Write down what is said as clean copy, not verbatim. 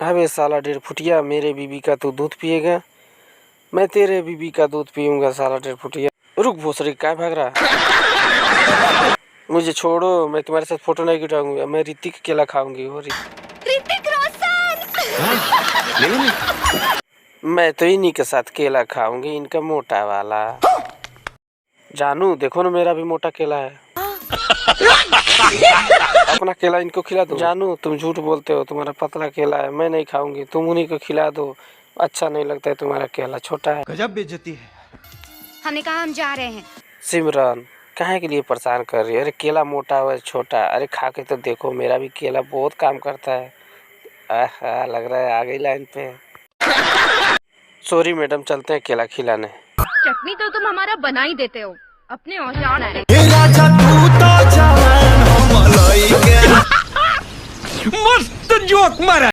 अबे साला 1.5 फुटिया, मेरे बीबी का तू दूध पिएगा, मैं तेरे बीबी का दूध पीऊंगा साला 1.5 फुटिया। रुक भोसड़ी, क्या भाग रहा? मुझे छोड़ो, मैं तुम्हारे साथ फोटो नहीं खिंचाऊंगी। मैं ऋतिक केला खाऊंगी। वो ऋतिक रोशन। मैं तो इन्हीं के साथ केला खाऊंगी, इनका मोटा वाला। जानू देखो ना, मेरा भी मोटा केला है। अपना केला इनको खिला दो। जानू तुम झूठ बोलते हो, तुम्हारा पतला केला है, मैं नहीं खाऊंगी, तुम उन्हीं को खिला दो। अच्छा नहीं लगता है तुम्हारा केला, छोटा है। गजब बेइज्जती है। हमने कहा हम जा रहे हैं। सिमरन काहे के लिए परेशान कर रही है? अरे केला मोटा हुआ छोटा, अरे खा के तो देखो, मेरा भी केला बहुत काम करता है। आहा, लग रहा है आ गई लाइन पे। सॉरी मैडम, चलते हैं केला खिलाने। चटनी तो तुम हमारा बना ही देते हो, अपने औजार है। मस्त जोक मारा।